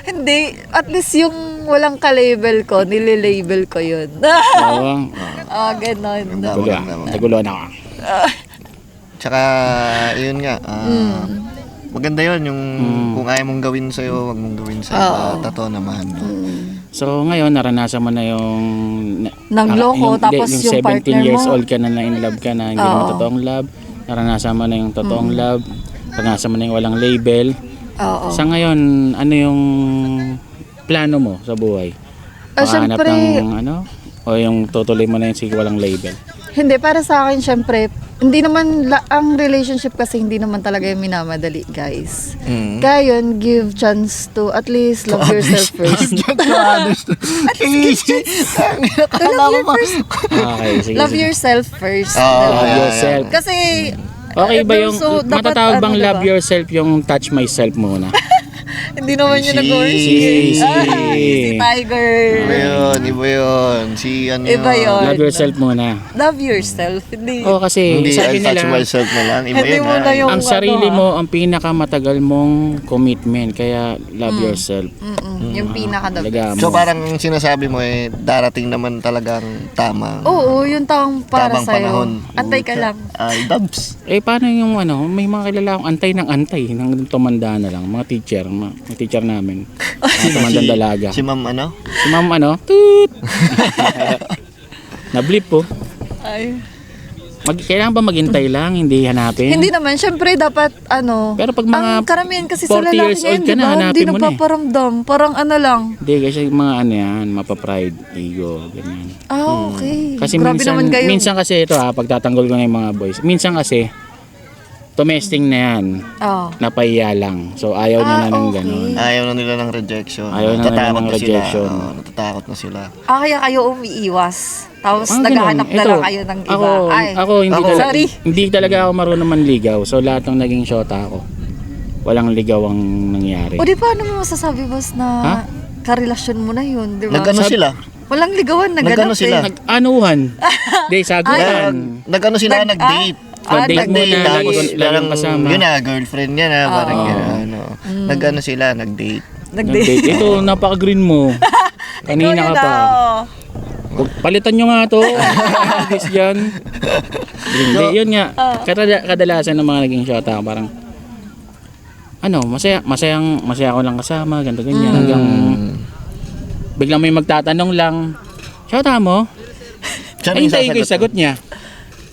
Hindi. At least yung walang ka-label ko, nililabel ko yun. Oo. Ganon. Naguluhan ako. Tsaka, yun nga, maganda yun yung kung ayaw mong gawin sa'yo, wag mong gawin sa iba. Totoo naman. No? So ngayon naranasan mo na yung Nangloko, tapos yung 17 partner years mo. old ka na in love ka na, hindi mo totoong love. Naranasan mo na yung totoong love. Naranasan mo na yung walang label. Oo. Sa ngayon, ano yung plano mo sa buhay? Makahanap Syempre, ng o yung tutuloy mo na yung sige walang label? hindi, para sa akin, syempre, hindi naman, ang relationship kasi hindi naman talaga yung minamadali, guys. Kaya yun, give chance to at least love yourself first. Okay, sige. Love sige. yourself first. Love yourself. Kasi, Okay ba yung so, dapat matatawag bang diba? love yourself yung touch myself muna? Hindi naman yun Si- nag-origin. si- Si Tiger. Iba yun. Si ano Iba yun. Love yourself muna. Love yourself. Hindi. Oo, kasi Hindi, sabi I'll touch nila, myself na lang. Iba Hindi yun mo ha. na yung ang ano, sarili ha? mo ang pinakamatagal mong commitment. Kaya love yourself. Yung pinaka Talaga mo. So parang sinasabi mo darating naman talagang tama. Oo, yung taong para Tamang sa'yo. panahon. Antay ka lang. Ay, dubs. Paano yung may mga kilala akong antay ng antay nang tumanda na lang, mga teacher namin. Mga tumandang dalaga. Si ma'am ano? Si ma'am toot! Nablip po. Ay. Kailangan ba maghintay lang, hindi hanapin? Hindi naman, syempre dapat Pero pag mga ang karamihan kasi sa 40 lalaki years old ngayon, ka di na, ba? Hindi hanapin mo na eh. napaparamdam. Parang ano lang. Hindi, kasi mga yan, mapapride, ego, ganyan. Okay. Kasi Grabe naman kayo. minsan kasi ito pagtatanggol ko na yung mga boys, minsan kasi, tumesting na yan, Oh. napahiya lang. So ayaw niya na ng okay. ganun. Ayaw na nila ng rejection. Ayaw na nila Natatakot ng na rejection. Sila. Oo, natatakot na sila. Kaya kayo umiiwas. Tapos Ang naghahanap ganun. na Ito, lang kayo ng iba. Ako hindi Ako, talaga, sorry. hindi talaga ako marunong manligaw. So lahat ng naging shota ako, walang ligaw ang nangyari. O di paano mo masasabi, boss, na Ha? karelasyon mo na yun, di ba? Nagano sila? Walang ligawan, Nagano naganap sila? eh. Nag-anuhan. Hindi, sagutan. Nagano sila? Nag-date. Nag-date nag-date. muna, Tapos laging kasama. yun na, girlfriend niya na. Parang gano'n. Ano. Nagano sila? Nag-date. Nag-date. Ito, napaka-green mo. Kanina ka pa. Palitan nyo nga to. This dyan. Hindi, yun nga. Kadalasan ng mga naging shota, parang masaya ko lang kasama, ganito ganyan. Hanggang biglang may magtatanong lang, shota mo? Siya na yung Hintayin ko yung sasagot sagot niya.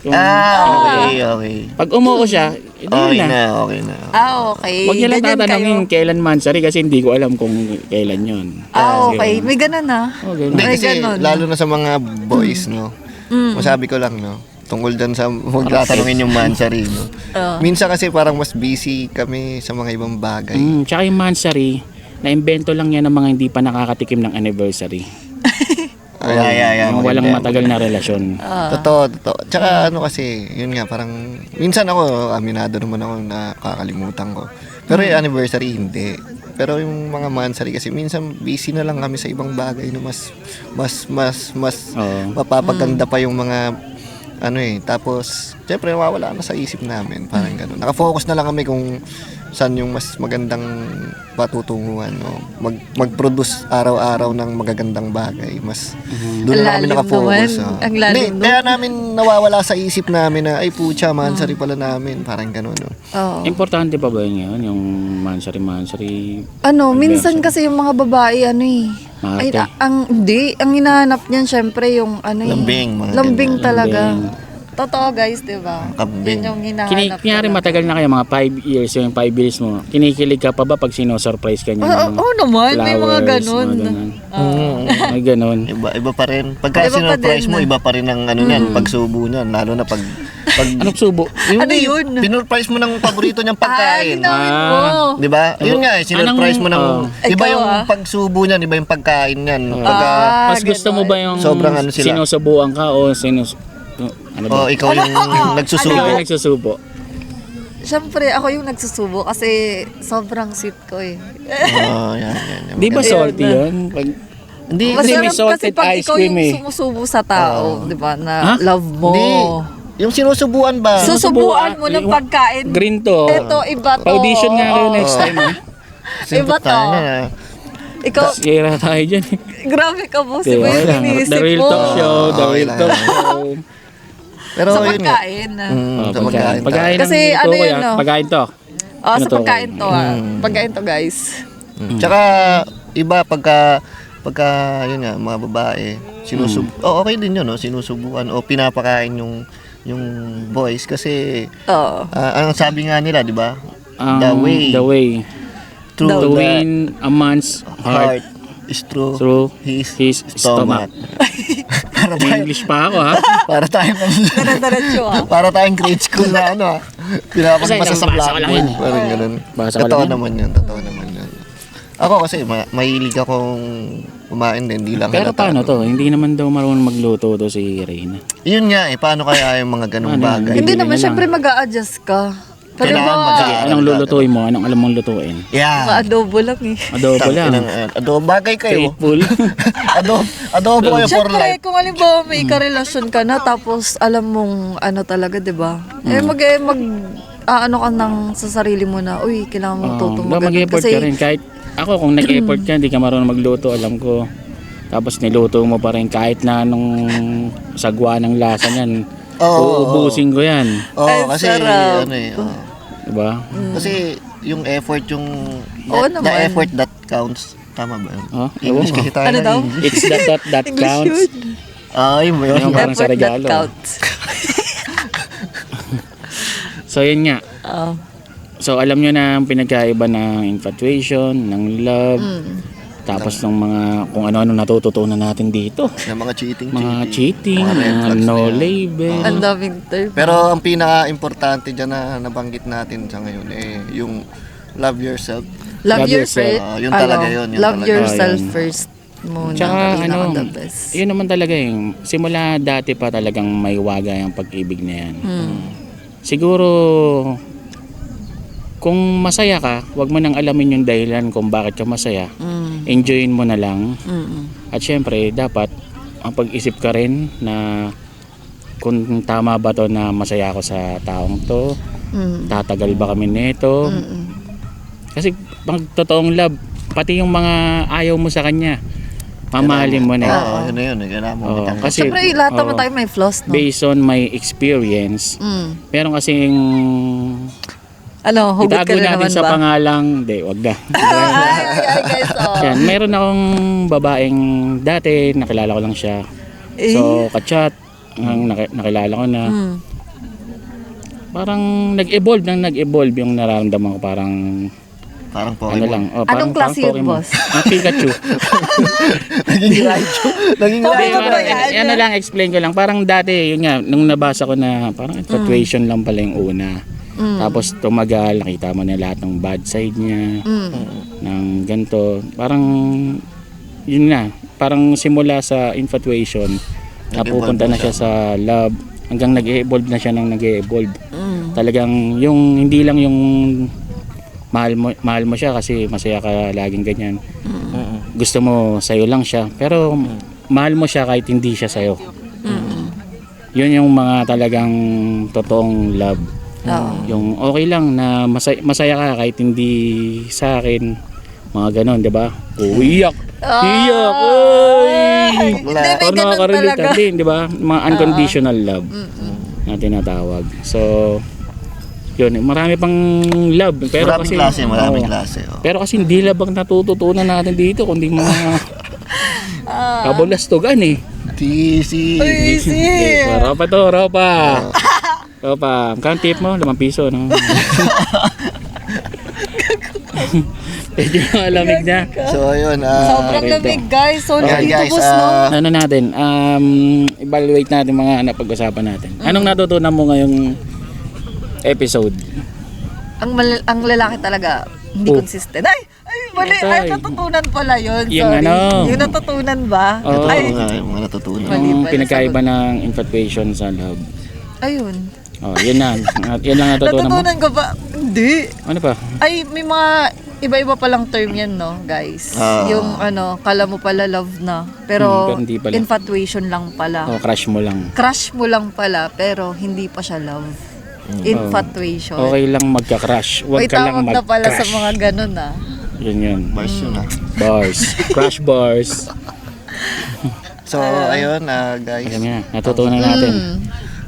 Kung, okay. Pag umuo siya, ito Okay na. na, okay na. Okay. Huwag niya lang Ganyan tatanungin kayo. kailan mansari kasi hindi ko alam kung kailan yun. Okay. May ganun na. Oh, ganun. Hindi Ay, kasi, ganon. lalo na sa mga boys, no? Masabi ko lang, no? Tungkol dyan sa huwag tatanungin yung mansari, no? Minsan kasi parang mas busy kami sa mga ibang bagay. Tsaka yung mansari, na-invento lang yan ng mga hindi pa nakakatikim ng anniversary. Yung walang matagal na relasyon. Totoo. Tsaka ano kasi, yun nga, parang, minsan ako, aminado naman ako na kakalimutan ko. Pero yung anniversary, hindi. Pero yung mga mansari kasi, minsan busy na lang kami sa ibang bagay na mas Oo. mapapaganda pa yung mga, tapos, syempre, nawawala na sa isip namin, parang gano'n. Nakafocus na lang kami kung saan yung mas magandang patutunguhan, no? Mag-produce araw-araw ng magagandang bagay. Mas doon na kami Ang lalim nakafocus. naman. Ang lalim Hindi, nun. kaya namin nawawala sa isip namin na, ay pucha, mansari pala namin. Parang gano'n, no? Oo. Importante pa ba yun ngayon? Yung mansari? Minsan kasi yung mga babae, Maarte. ang hinahanap niyan syempre yung Lambing, mga lambing ganun. talaga. Lambing. Totoo guys, di ba? Kambing. Yun yung hinahanap Kunyari talaga. matagal na kayo, mga 5 years, yung 5 years mo, kinikilig ka pa ba pag sino-surprise ka niya? Oo naman, may mga flowers, ganun. mga ganun. May ganun. Iba pa rin. Pagka Iba pa sinurprise din. mo, iba pa rin ang niyan, pagsubo niyan. Lalo na pag Anong subo? Ano yun? Pinurprise mo ng paborito niyang pagkain. ginawin mo. Di ba? Yun nga, sinurprise mo ng... Iba Ikaw, yung pagsubo niyan, iba yung pagkain niyan. Mas gusto mo ba yung Sobrang ano sila. sinusubuan ka o ano ba? Ikaw yung nagsusubo. Ikaw yung nagsusubo. Siyempre, ako yung nagsusubo kasi sobrang sweet ko eh. Yan. Di ba salty yun? Hindi, Kasi may Masarap salted kasi pag ice ikaw cream yung eh. sumusubo sa tao, di ba, na love mo. Hindi. Yung sinusubuan ba? Susubuan mo ng pagkain. Green to. Ito, iba to. Pa-audition nga kayo Oo. next time. Iba to. Ikaw, Kira tayo dyan. grabe ka boss. Okay, Iba yung okay lang. iniisip The Real mo. Talk Show. The Okay Real lang. Talk Show. Pero Sa yun nga. pagkain. Sa pagkain. Pagkain Kasi ng ano tukoy, yun, no? Pagkain to. Oh, Ano sa to? pagkain to Pagkain to guys. Tsaka, iba pagka yun nga, mga babae, okay din yun, no? Sinusubuan o pinapakain yung boys kasi Oo. ang sabi nga nila, di ba? The way Through to the win a man's heart heart is through through his stomach. May English pa ako ha. para tayong Diretso para tayong grade school na pinapagpasa sa nabasa ko lang yun blackboard. Parang ganun. Basa ko Totoo lang yun. naman yun. Ako kasi mahilig akong kumain din, hindi lang Pero halata. paano to? Hindi naman daw marunong magluto to si Reyna. Yun nga paano kaya yung mga ganung Paano yan? bagay? Hindi Bibili naman, na lang. syempre mag-a-adjust ka. Kailangan ba? mag-aaral Anong ka, lulutuin mo? Anong alam mong lutuin? Yeah. Ma-adobo lang eh. Adobo lang. Adobo, bagay kayo. Faithful. Adobo kayo for Siyempre, life. kung halimbawa may karelasyon ka na, tapos alam mong ano talaga, di ba? Ano ka nang sa sarili mo na, uy, kailangan mong tutumagan. Mag-effort ka rin. Kahit ako, kung nag-effort ka, hindi ka marunong magluto, alam ko. Tapos niluto mo pa rin kahit na nung sagwa ng lasa niyan. Uubusin ko yan. Ay, Kasi sarap. ano eh. Diba? Kasi yung effort yung Oo the naman. effort that counts. Tama ba yun? ewan English ko. kasi tayo. Ano na daw? English. It's that English counts. yun. Yun ba yun? Yung parang sa Effort that regalo. counts. So yun nga. Oo. So alam nyo na ang pinagkaiba ng infatuation, ng love, tapos ng mga kung ano-ano natututunan natin dito. Yung mga cheating. Mga cheating, Mga red mga flags no na yan. label. Ang daming term. Pero ang pinaka-importante dyan na nabanggit natin sa ngayon yung love yourself. Love Love your yourself. first. Yun talaga yun, yun Love talaga. yourself Yun. first muna. Tsaka The best. yun naman talaga yung simula dati pa talagang may waga yung pag-ibig na yan. Siguro kung masaya ka, wag mo nang alamin yung dahilan kung bakit ka masaya. Enjoyin mo na lang. At syempre, dapat ang pag-isip ka rin na kung tama ba to na masaya ako sa taong to, tatagal ba kami nito. Kasi pag totoong love, pati yung mga ayaw mo sa kanya, mamahalin mo na. Oo, yun na yun. Kailangan mo. Oo, kasi Siyempre, lahat naman tayo may flaws, no? based on my experience, meron kasing Hugot ka itago na natin naman sa ba? pangalang, wag na. Ay, guys, Yan, meron akong babaeng dati, nakilala ko lang siya. So, kachat, nakilala ko na. Parang nag-evolve yung nararamdaman ko, parang Parang po. ano lang. Anong klase yun, Pokemon. boss? Pikachu. Naging Raichu. Naging Pokemon Raichu. ba Parang, yan? ano lang, explain ko lang. Parang dati, yun nga, nung nabasa ko na parang infatuation lang pala yung una. Tapos tumagal, nakita mo na lahat ng bad side niya, ng ganito. Parang, yun na, parang simula sa infatuation, napupunta na siya sa love, hanggang nag-evolve na siya ng nag-evolve. Talagang, yung, hindi lang yung mahal mo siya kasi masaya ka laging ganyan. Gusto mo sa'yo lang siya, pero mahal mo siya kahit hindi siya sa'yo. Yun yung mga talagang totoong love. Yung okay lang na masaya ka kahit hindi sa akin, mga ganon, di ba? Iyak! Iyak! Ay! Hindi, may ganun Nakaka-relate talaga. din, di ba? Mga unconditional love na tinatawag. So, yun, marami pang love. Pero Maraming kasi, maraming oo. klase. Pero kasi hindi love ang natututunan natin dito, kundi mga kabulastugan eh. Easy. Easy. Ropa to, ropa. Ropa, magkano tip mo? 5 piso, no? Medyo malamig na. So, yun. Sobrang Rito. lamig, guys. So, Yan, dito, guys, boss, no? Ano natin, evaluate natin mga napag-usapan natin. Anong natutunan mo ngayong episode? Ang lalaki talaga, hindi Oh. consistent. Ay, mali. Ito, Ay, natutunan pala yun. Yung Sorry. ano. Yung natutunan ba? Oo. Ay, Yung mga natutunan. Mali Yung pala, pinagkaiba ng infatuation sa love. ayun. Oh, yun na. Yan lang natutunan mo. Natutunan ko ba? Hindi. Ano pa? Ay, may mga iba-iba palang term yan, no, guys? Yung kala mo pala love na. Pero pero hindi pala. infatuation lang pala. Oh, crush mo lang. Crush mo lang pala, pero hindi pa siya love. Infatuation. Okay lang magka-crush. Huwag May ka lang tawag na pala sa mag-crush. mga ganun, ah. Yun. Bars yun Bars. Crush bars. So, ayun guys. Ayan nga, natutunan natin.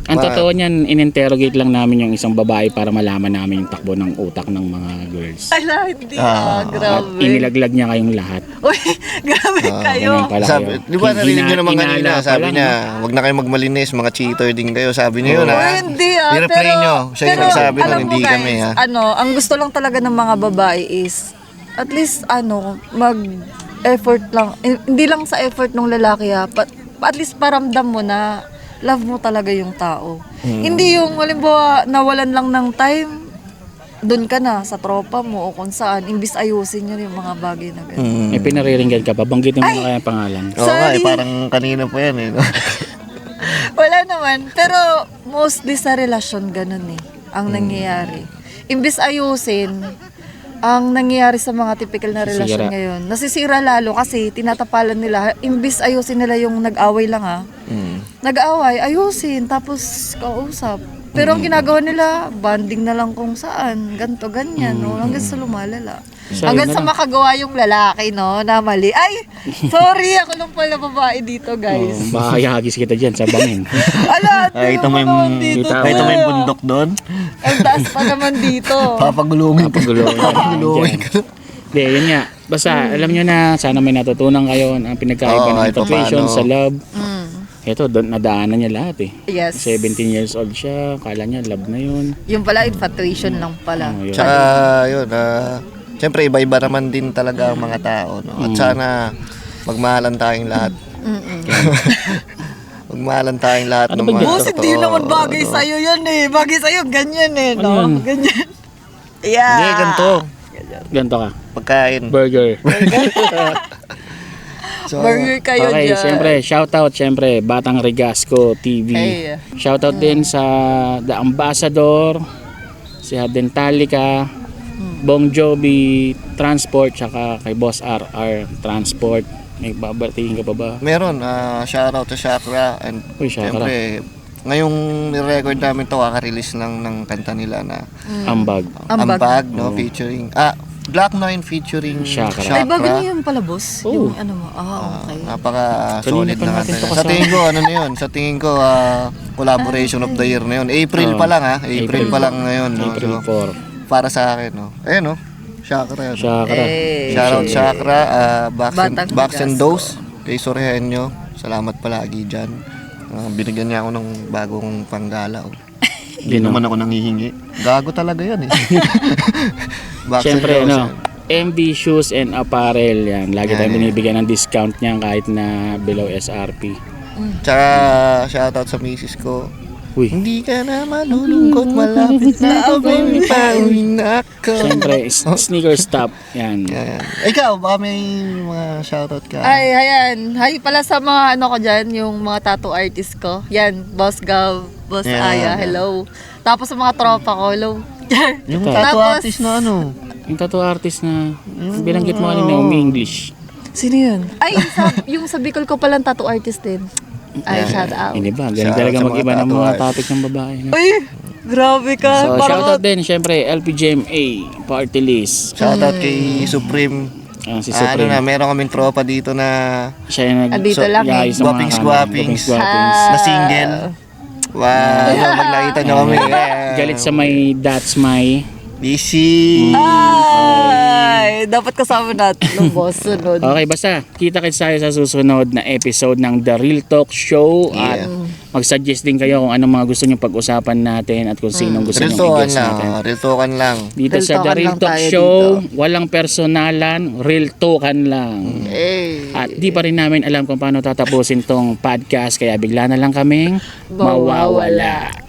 Ang totoo niyan, in-interrogate lang namin yung isang babae para malaman namin yung takbo ng utak ng mga girls. Ala, hindi At grabe. inilaglag niya kayong lahat. Uy, grabe kayo. Ganyan pala Sabi, kayo. di ba narinig nyo naman kanina, Inala pa sabi lang, niya, wag na kayo magmalinis, mga cheater din kayo, sabi niyo yun Oh, ha. hindi I-replay nyo, siya yung nagsabi nun, alam mo, hindi guys, kami ha. ang gusto lang talaga ng mga babae is, at least, mag-effort lang. Hindi lang sa effort ng lalaki ha, at least paramdam mo na love mo talaga yung tao. Hindi yung, halimbawa, nawalan lang ng time, doon ka na sa tropa mo o kung saan, imbis ayusin nyo yung mga bagay na gano'n. May pinariringgan ka pa. Banggitin mo na kaya ang pangalan. Oo nga Sorry. parang kanina pa yan eh. No? Wala naman. Pero mostly sa relasyon ganun eh. Ang nangyayari. imbis ayusin, ang nangyayari sa mga typical na relasyon Nasisira. ngayon, nasisira lalo kasi tinatapalan nila, imbis ayusin nila yung nag-away lang nag-away, ayusin, tapos kausap. Pero ang ginagawa nila, banding na lang kung saan, ganto ganyan, no? Hanggang sa lumalala. Sayo Hanggang na sa lang. makagawa yung lalaki, no, na mali. Ay, sorry, ako lang pala babae dito, guys. Baka hagis kita dyan sa bangin. Ala, Nakita mo yung, nakita mo yung bundok doon? ang taas pa naman dito. Papagulungin ka. Papagulungin ka. Hindi, yun nga. Basta alam nyo na, sana may natutunan kayo ang pinagkaiba Oo, ng kahit infatuation paano. sa love. Mm. Ito, doon nadaanan niya lahat eh. Yes. 17 years old siya, kala niya love na yun. Yung pala, infatuation lang pala. Oh, yun. Tsaka yun, siyempre iba-iba naman din talaga ang mga tao. No? At sana magmahalan tayong lahat. Magmahalan tayong lahat Ano ng ba mga yan? Boss, hindi totoo, naman bagay no? sa'yo yan eh. Bagay sa'yo, ganyan eh, Ano no? yun? Ganyan. Yeah. Hindi, ganito. Ganto ka. Pagkain. Burger. So, Burger kayo Okay, dyan. siyempre, shoutout siyempre, Batang Regasco TV. Hey. Shoutout din sa The Ambassador, si Dentalica, Bong Jovi Transport, tsaka kay Boss RR Transport. May babatiin ka pa ba? meron, shoutout to Chakra. And Uy, Chakra. siyempre, ngayong record namin to, kaka-release lang ng kanta nila na Ambag. Ambag. Ambag, no? Featuring, Black Nine featuring Chakra. Ay, bago niyo yung pala, boss? Oo. Yung ano mo? Okay. Napaka-solid Kanina pa na natin kanta. to Sa kasama. tingin ko, ano na yun? Sa tingin ko, collaboration of the year na yun. April pa lang, April pa lang ngayon. No? April So, 4. para sa akin, no? Ayun, no? Chakra yun. Chakra. Shoutout Chakra, Batang Box and Regasco. Dose, kay Sorhenyo. Salamat palagi dyan. Binigyan niya ako ng bagong panggala. Hindi Dino. naman ako nanghihingi. Gago talaga yan eh. Box and Siyempre, Dose, ano, yan. MB Shoes and Apparel, yan. Lagi Yan, tayong yan. binibigyan ng discount niyan kahit na below SRP. Tsaka shoutout sa misis ko. Uy, Hindi ka na malulungkot, malapit na ako, baby, pauwi na ako. siyempre, sneaker stop. Yan. Yan. Ikaw, baka may mga shoutout ka. Ay, ayan. Hi pala sa mga ano ko dyan, yung mga tattoo artist ko. Yan, Boss Gav, Boss Yeah. Aya, hello. Tapos sa mga tropa ko, hello. Yung Ito. tattoo Tapos- artist na ano. Yung tattoo artist na binanggit mo kanina, umi-English. Sino yun? Ay, yung sa Bicol ko palang tattoo artist din. Ay, shout out. Hindi ba? Galing Shoutout talaga sa mga mag-iba ng mga tattoo topic ng babae. No? Uy, grabe ka. So, Parang shoutout din, syempre, LPGMA, Party List. Shoutout kay Supreme. Si Ano na, Supreme. meron kaming tropa dito na Siya yung Andito lang eh. yung sa mga Guwapings, kanan, guwapings. guwapings. na single. Wow, pag nakita nyo kami. Galit sa may That's My. Busy. Ay, dapat kasama natin ng boss sunod. Okay, basta kita kits tayo sa susunod na episode ng The Real Talk Show. At mag-suggest din kayo kung anong mga gusto nyo pag-usapan natin at kung sinong gusto Real nyo talkan i-guest lang. natin. Real talkan lang. Dito Real sa The talkan Real lang Talk tayo Show, dito. walang personalan, real talkan lang. Eh. At di pa rin namin alam kung paano tatapusin tong podcast kaya bigla na lang kaming mawawala.